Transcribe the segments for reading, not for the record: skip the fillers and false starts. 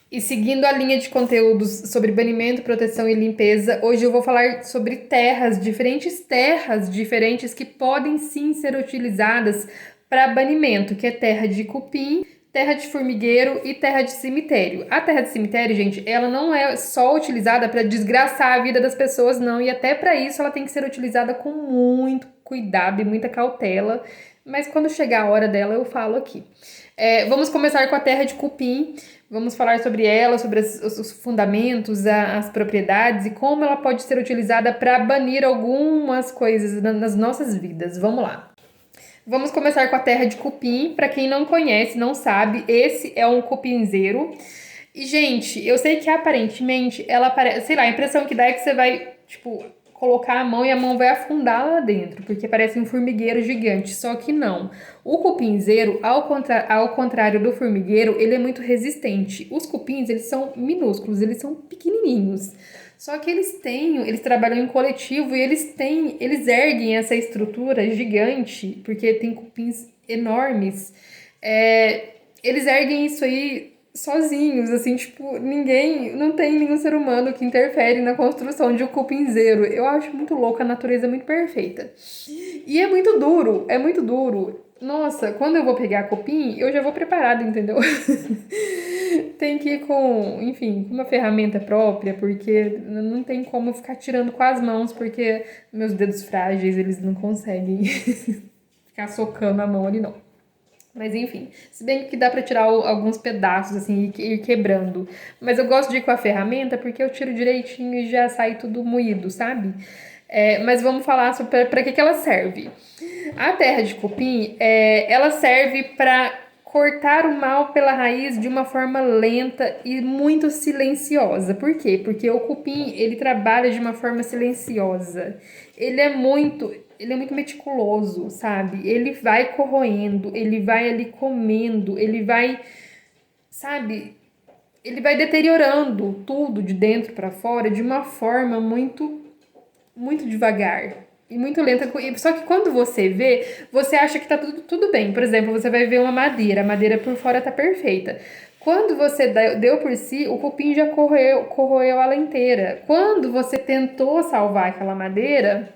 E seguindo a linha de conteúdos sobre banimento, proteção e limpeza, hoje eu vou falar sobre terras diferentes que podem sim ser utilizadas para banimento, que é terra de cupim, terra de formigueiro e terra de cemitério. A terra de cemitério, gente, ela não é só utilizada para desgraçar a vida das pessoas, não, e até para isso ela tem que ser utilizada com muito cuidado e muita cautela, mas quando chegar a hora dela eu falo aqui. Vamos começar com a terra de cupim. Vamos falar sobre ela, sobre os fundamentos, as propriedades e como ela pode ser utilizada para banir algumas coisas nas nossas vidas. Vamos lá. Vamos começar com a terra de cupim. Para quem não conhece, não sabe, esse é um cupinzeiro. E, gente, eu sei que aparentemente ela parece, sei lá, a impressão que dá é que você vai, tipo, colocar a mão e a mão vai afundar lá dentro, porque parece um formigueiro gigante, só que não. O cupinzeiro, ao contrário do formigueiro, ele é muito resistente. Os cupins, eles são minúsculos, eles são pequenininhos. Só que eles trabalham em coletivo e eles erguem essa estrutura gigante, porque tem cupins enormes. Eles erguem isso aí sozinhos, assim, tipo, não tem nenhum ser humano que interfere na construção de um cupinzeiro. Eu acho muito louco, a natureza é muito perfeita. E é muito duro. Nossa, quando eu vou pegar cupim, eu já vou preparada, entendeu? Tem que ir com, enfim, com uma ferramenta própria, porque não tem como ficar tirando com as mãos, porque meus dedos frágeis, eles não conseguem ficar socando a mão ali, não. Mas enfim, se bem que dá pra tirar alguns pedaços, assim, e ir quebrando. Mas eu gosto de ir com a ferramenta porque eu tiro direitinho e já sai tudo moído, sabe? Mas vamos falar sobre para que ela serve. A terra de cupim, ela serve para cortar o mal pela raiz de uma forma lenta e muito silenciosa. Por quê? Porque o cupim, ele trabalha de uma forma silenciosa. Ele é muito meticuloso, sabe? Ele vai corroendo, ele vai ali comendo, sabe? Ele vai deteriorando tudo de dentro para fora de uma forma muito devagar e muito lenta. Só que quando você vê, você acha que tá tudo bem. Por exemplo, você vai ver uma madeira, a madeira por fora tá perfeita. Quando você deu por si, o cupim já corroeu ela inteira. Quando você tentou salvar aquela madeira,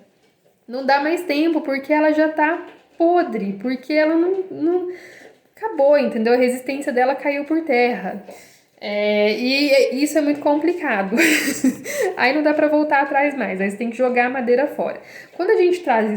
não dá mais tempo, porque ela já tá podre, porque ela não acabou, entendeu? A resistência dela caiu por terra. E isso é muito complicado. Aí não dá para voltar atrás mais, aí você tem que jogar a madeira fora. Quando a gente traz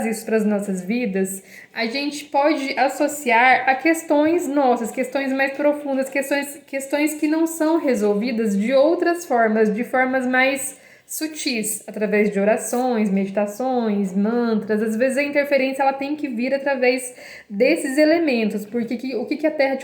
isso para as nossas vidas, a gente pode associar a questões nossas, questões mais profundas, questões que não são resolvidas de outras formas, de formas mais sutis, através de orações, meditações, mantras. Às vezes a interferência ela tem que vir através desses elementos, porque o que a terra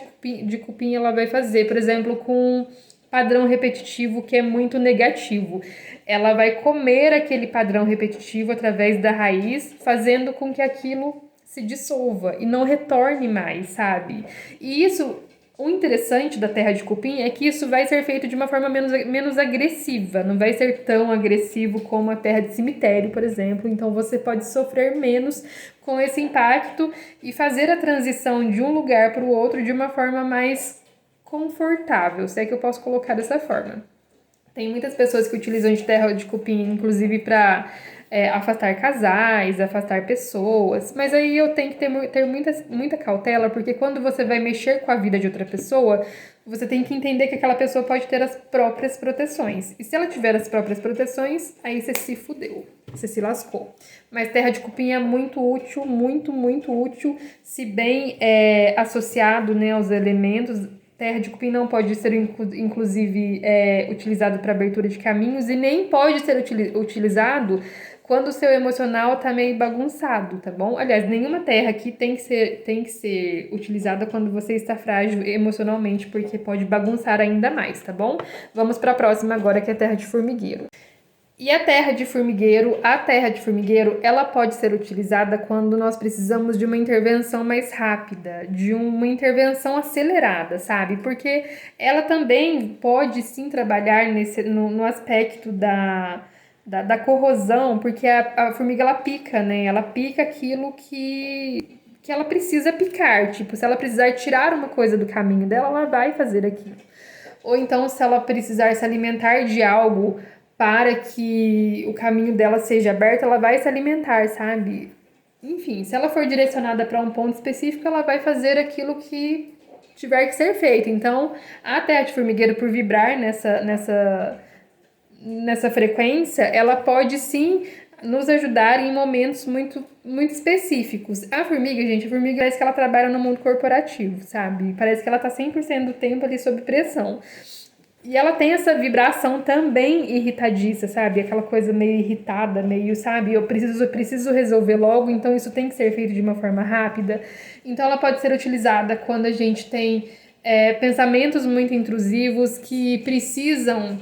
de cupim ela vai fazer, por exemplo, com padrão repetitivo que é muito negativo. Ela vai comer aquele padrão repetitivo através da raiz, fazendo com que aquilo se dissolva e não retorne mais, sabe? E isso, o interessante da terra de cupim é que isso vai ser feito de uma forma menos agressiva, não vai ser tão agressivo como a terra de cemitério, por exemplo. Então você pode sofrer menos com esse impacto e fazer a transição de um lugar para o outro de uma forma mais confortável, se é que eu posso colocar dessa forma. Tem muitas pessoas que utilizam de terra de cupim, inclusive para afastar casais, afastar pessoas. Mas aí eu tenho que ter muita cautela, porque quando você vai mexer com a vida de outra pessoa, você tem que entender que aquela pessoa pode ter as próprias proteções. E se ela tiver as próprias proteções, aí você se fudeu, você se lascou. Mas terra de cupim é muito útil, muito útil, se bem associado, né, aos elementos. Terra de cupim não pode ser, inclusive, utilizado para abertura de caminhos e nem pode ser utilizado quando o seu emocional tá meio bagunçado, tá bom? Aliás, nenhuma terra aqui tem que ser utilizada quando você está frágil emocionalmente, porque pode bagunçar ainda mais, tá bom? Vamos para a próxima agora, que é a terra de formigueiro. E a terra de formigueiro, ela pode ser utilizada quando nós precisamos de uma intervenção mais rápida, de uma intervenção acelerada, sabe? Porque ela também pode sim trabalhar no aspecto da corrosão, porque a formiga ela pica, né? Ela pica aquilo que ela precisa picar. Tipo, se ela precisar tirar uma coisa do caminho dela, ela vai fazer aquilo. ou então se ela precisar se alimentar de algo para que o caminho dela seja aberto, ela vai se alimentar, sabe? Enfim, se ela for direcionada para um ponto específico, ela vai fazer aquilo que tiver que ser feito. Então, a terra de formigueiro, por vibrar nessa frequência, ela pode sim nos ajudar em momentos muito específicos. A formiga, gente, a formiga parece que ela trabalha no mundo corporativo, sabe? Parece que ela tá 100% do tempo ali sob pressão. E ela tem essa vibração também irritadiça, sabe? Aquela coisa meio irritada, meio, sabe? Eu preciso resolver logo, então isso tem que ser feito de uma forma rápida. Então ela pode ser utilizada quando a gente tem pensamentos muito intrusivos que precisam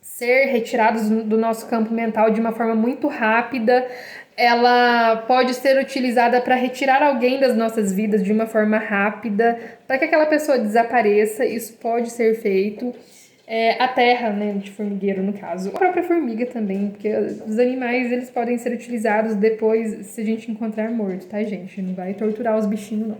ser retirados do nosso campo mental de uma forma muito rápida. Ela pode ser utilizada para retirar alguém das nossas vidas de uma forma rápida, para que aquela pessoa desapareça. Isso pode ser feito. A terra, né, de formigueiro, no caso. A própria formiga também, porque os animais, eles podem ser utilizados depois, se a gente encontrar morto, tá, gente? Não vai torturar os bichinhos, não.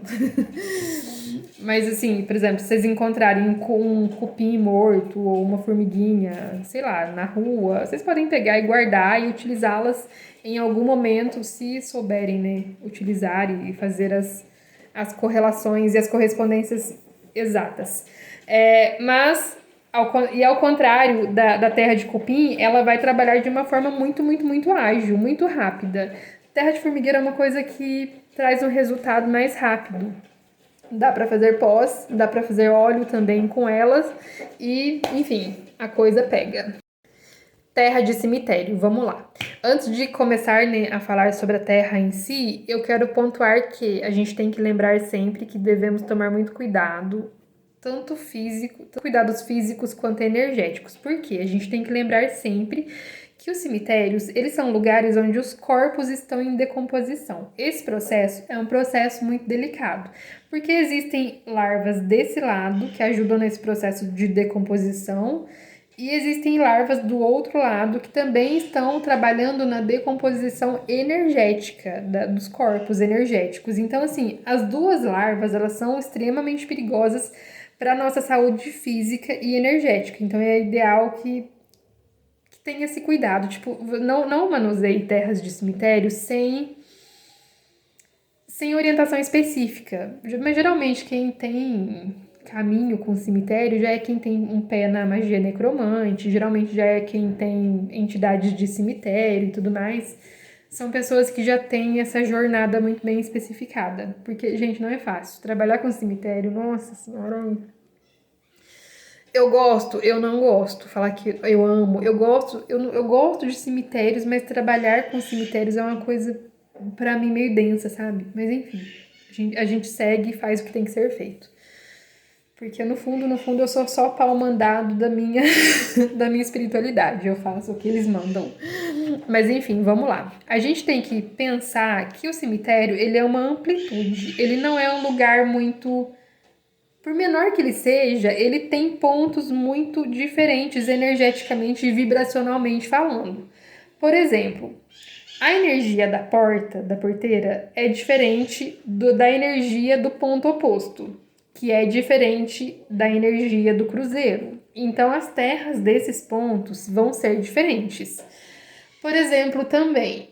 Mas, assim, por exemplo, se vocês encontrarem com um cupim morto ou uma formiguinha, sei lá, na rua, vocês podem pegar e guardar e utilizá-las em algum momento, se souberem, né, utilizar e fazer as correlações e as correspondências exatas. Mas, ao contrário da terra de cupim, ela vai trabalhar de uma forma muito ágil, muito rápida. Terra de formigueiro é uma coisa que traz um resultado mais rápido. Dá para fazer pós, dá para fazer óleo também com elas e, enfim, a coisa pega. Terra de cemitério, vamos lá. Antes de começar, né, a falar sobre a terra em si, eu quero pontuar que a gente tem que lembrar sempre que devemos tomar muito cuidado, tanto cuidados físicos quanto energéticos. Por quê? A gente tem que lembrar sempre que os cemitérios, eles são lugares onde os corpos estão em decomposição. Esse processo é um processo muito delicado, porque existem larvas desse lado que ajudam nesse processo de decomposição e existem larvas do outro lado que também estão trabalhando na decomposição energética dos corpos energéticos. Então, assim, as duas larvas, elas são extremamente perigosas para a nossa saúde física e energética. Então, é ideal que tenha esse cuidado. Tipo, não manuseie terras de cemitério sem orientação específica. Mas, geralmente, quem tem caminho com cemitério já é quem tem um pé na magia necromante, geralmente já é quem tem entidades de cemitério e tudo mais. São pessoas que já têm essa jornada muito bem especificada. Porque, gente, não é fácil. Trabalhar com cemitério, nossa senhora. Eu gosto, eu não gosto. Falar que eu amo, eu gosto de cemitérios, mas trabalhar com cemitérios é uma coisa, pra mim, meio densa, sabe? Mas enfim, a gente segue e faz o que tem que ser feito. Porque no fundo, eu sou só pau mandado da minha espiritualidade. Eu faço o que eles mandam. Mas enfim, vamos lá. A gente tem que pensar que o cemitério, ele é uma amplitude. Ele não é um lugar muito... Por menor que ele seja, ele tem pontos muito diferentes energeticamente e vibracionalmente falando. Por exemplo, a energia da porteira, é diferente da energia do ponto oposto, que é diferente da energia do cruzeiro. Então, as terras desses pontos vão ser diferentes. Por exemplo, também,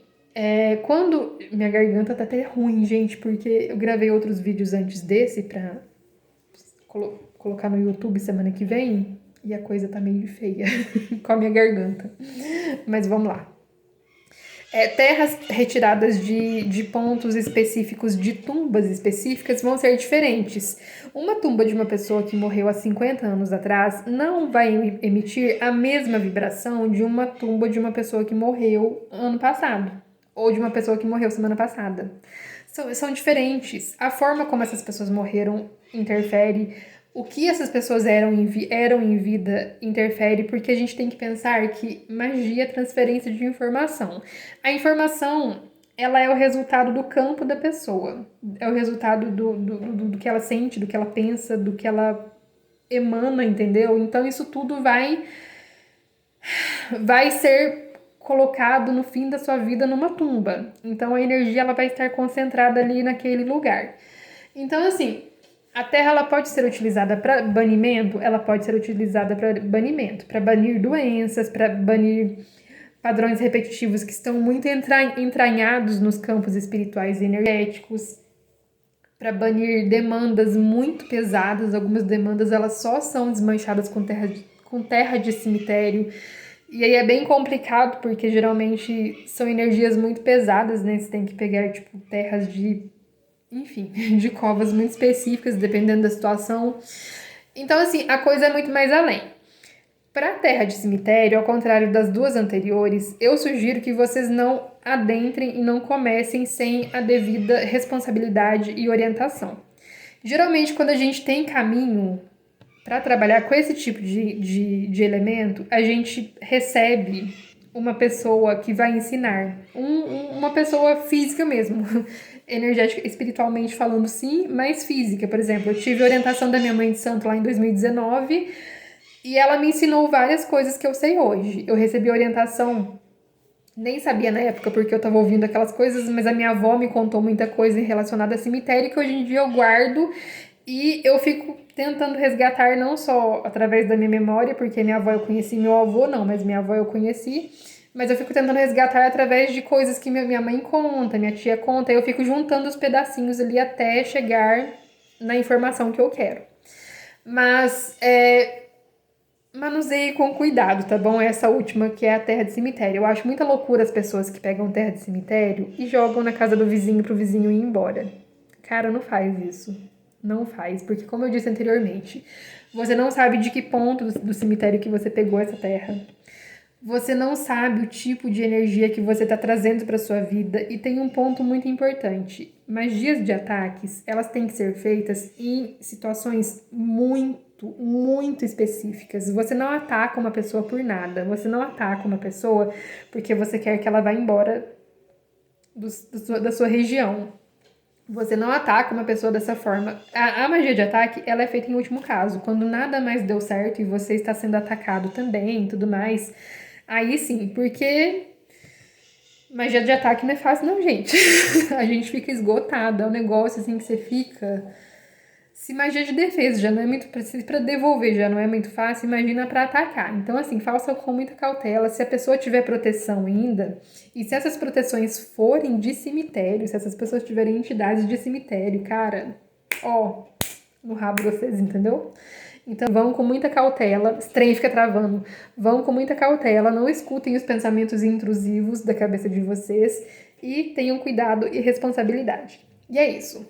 quando... Minha garganta tá até ruim, gente, porque eu gravei outros vídeos antes desse pra colocar no YouTube semana que vem e a coisa tá meio feia com a minha garganta. Mas vamos lá. Terras retiradas de pontos específicos, de tumbas específicas, vão ser diferentes. Uma tumba de uma pessoa que morreu há 50 anos atrás não vai emitir a mesma vibração de uma tumba de uma pessoa que morreu ano passado, ou de uma pessoa que morreu semana passada. São diferentes. A forma como essas pessoas morreram interfere. O que essas pessoas eram em vida interfere, porque a gente tem que pensar que magia é transferência de informação. A informação, ela é o resultado do campo da pessoa. É o resultado do que ela sente, do que ela pensa, do que ela emana, entendeu? Então, isso tudo vai ser colocado no fim da sua vida numa tumba. Então, a energia ela vai estar concentrada ali naquele lugar. Então, assim, A terra ela pode ser utilizada para banimento, ela pode ser utilizada para banimento, para banir doenças, para banir padrões repetitivos que estão muito entranhados nos campos espirituais e energéticos, para banir demandas muito pesadas. Algumas demandas elas só são desmanchadas com terra de cemitério. E aí é bem complicado, porque geralmente são energias muito pesadas, né? Você tem que pegar, tipo, terras de, enfim, de covas muito específicas, dependendo da situação. Então, assim, a coisa é muito mais além. Para a terra de cemitério, ao contrário das duas anteriores, eu sugiro que vocês não adentrem e não comecem sem a devida responsabilidade e orientação. Geralmente, quando a gente tem caminho para trabalhar com esse tipo de elemento, a gente recebe uma pessoa que vai ensinar, uma pessoa física mesmo, energética, espiritualmente falando sim, mas física. Por exemplo, eu tive orientação da minha mãe de santo lá em 2019 e ela me ensinou várias coisas que eu sei hoje. Eu recebi orientação, nem sabia na época porque eu tava ouvindo aquelas coisas, mas a minha avó me contou muita coisa relacionada a cemitério que hoje em dia eu guardo e eu fico tentando resgatar não só através da minha memória, porque minha avó eu conheci, meu avô não, mas minha avó eu conheci, mas eu fico tentando resgatar através de coisas que minha mãe conta, minha tia conta, e eu fico juntando os pedacinhos ali até chegar na informação que eu quero. Mas manuseie com cuidado, tá bom? Essa última que é a terra de cemitério. Eu acho muita loucura as pessoas que pegam terra de cemitério e jogam na casa do vizinho pro vizinho ir embora. Cara, não faz isso. Não faz, porque como eu disse anteriormente, você não sabe de que ponto do cemitério que você pegou essa terra. Você não sabe o tipo de energia que você está trazendo para sua vida e tem um ponto muito importante. Magias de ataques, elas têm que ser feitas em situações muito específicas. Você não ataca uma pessoa por nada. Você não ataca uma pessoa porque você quer que ela vá embora da sua região. Você não ataca uma pessoa dessa forma. A magia de ataque, ela é feita em último caso. Quando nada mais deu certo e você está sendo atacado também e tudo mais. Aí sim, porque magia de ataque não é fácil não, gente. A gente fica esgotado. É um negócio assim que você fica... Se magia de defesa já não é muito... Para devolver já não é muito fácil, imagina para atacar. Então, assim, faça com muita cautela. Se a pessoa tiver proteção ainda, e se essas proteções forem de cemitério, se essas pessoas tiverem entidades de cemitério, cara, ó, no rabo de vocês, entendeu? Então vão com muita cautela, esse trem fica travando, vão com muita cautela, não escutem os pensamentos intrusivos da cabeça de vocês e tenham cuidado e responsabilidade. E é isso.